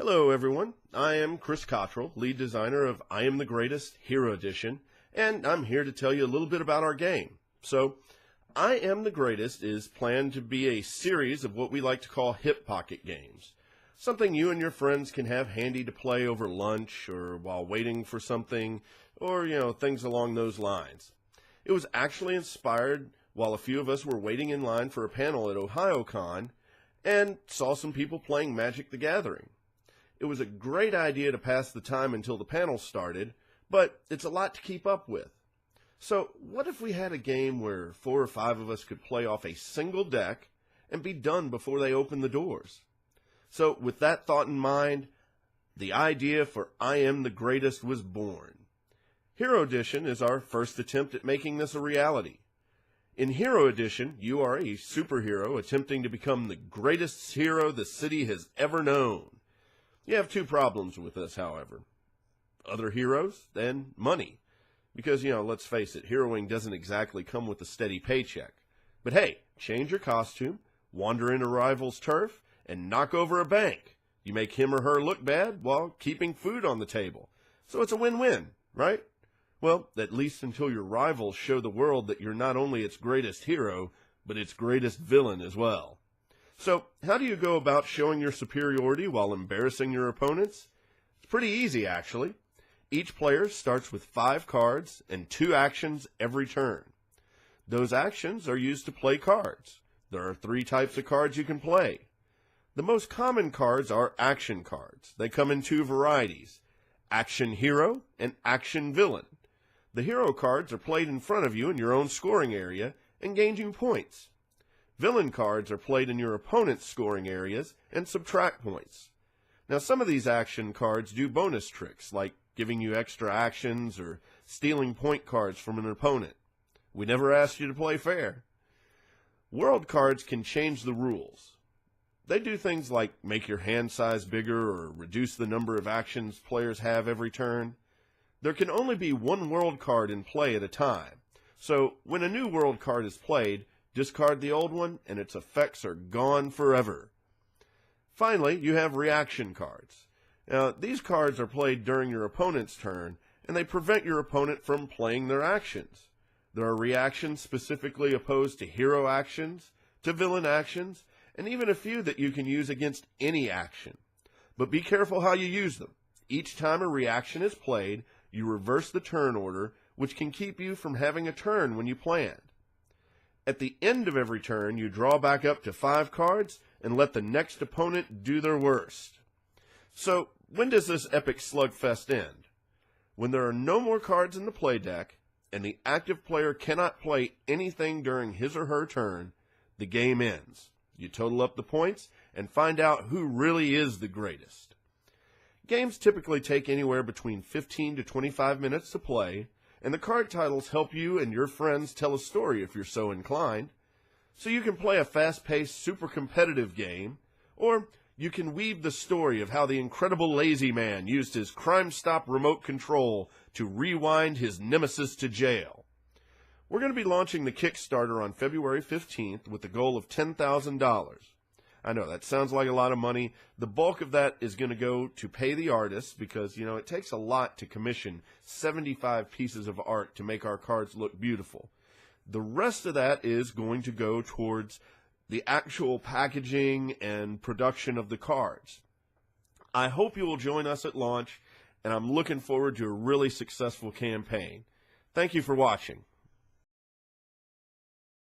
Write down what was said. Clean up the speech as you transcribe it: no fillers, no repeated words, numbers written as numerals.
Hello everyone, I am Chris Cottrell, lead designer of I Am the Greatest Hero Edition, and I'm here to tell you a little bit about our game. So, I Am the Greatest is planned to be a series of what we like to call hip pocket games. Something you and your friends can have handy to play over lunch or while waiting for something, or things along those lines. It was actually inspired while a few of us were waiting in line for a panel at OhioCon and saw some people playing Magic the Gathering. It was a great idea to pass the time until the panel started, but it's a lot to keep up with. So what if we had a game where 4 or 5 of us could play off a single deck and be done before they open the doors? So with that thought in mind, the idea for I Am the Greatest was born. Hero Edition is our first attempt at making this a reality. In Hero Edition, you are a superhero attempting to become the greatest hero the city has ever known. You have 2 problems with this, however. Other heroes and money. Because, let's face it, heroing doesn't exactly come with a steady paycheck. But hey, change your costume, wander into a rival's turf, and knock over a bank. You make him or her look bad while keeping food on the table. So it's a win-win, right? Well, at least until your rivals show the world that you're not only its greatest hero, but its greatest villain as well. So, how do you go about showing your superiority while embarrassing your opponents? It's pretty easy, actually. Each player starts with 5 cards and 2 actions every turn. Those actions are used to play cards. There are 3 types of cards you can play. The most common cards are action cards. They come in 2 varieties, Action Hero and Action Villain. The hero cards are played in front of you in your own scoring area and gain you points. Villain cards are played in your opponent's scoring areas and subtract points. Now, some of these action cards do bonus tricks, like giving you extra actions or stealing point cards from an opponent. We never asked you to play fair. World cards can change the rules. They do things like make your hand size bigger or reduce the number of actions players have every turn. There can only be 1 world card in play at a time, so when a new world card is played, discard the old one, and its effects are gone forever. Finally, you have reaction cards. Now, these cards are played during your opponent's turn, and they prevent your opponent from playing their actions. There are reactions specifically opposed to hero actions, to villain actions, and even a few that you can use against any action. But be careful how you use them. Each time a reaction is played, you reverse the turn order, which can keep you from having a turn when you planned. At the end of every turn, you draw back up to 5 cards and let the next opponent do their worst. So, when does this epic slugfest end? When there are no more cards in the play deck, and the active player cannot play anything during his or her turn, the game ends. You total up the points and find out who really is the greatest. Games typically take anywhere between 15 to 25 minutes to play, and the card titles help you and your friends tell a story if you're so inclined. So you can play a fast-paced, super competitive game, or you can weave the story of how the incredible lazy man used his Crime Stop remote control to rewind his nemesis to jail. We're going to be launching the Kickstarter on February 15th with the goal of $10,000. I know, that sounds like a lot of money. The bulk of that is going to go to pay the artists because, it takes a lot to commission 75 pieces of art to make our cards look beautiful. The rest of that is going to go towards the actual packaging and production of the cards. I hope you will join us at launch, and I'm looking forward to a really successful campaign. Thank you for watching.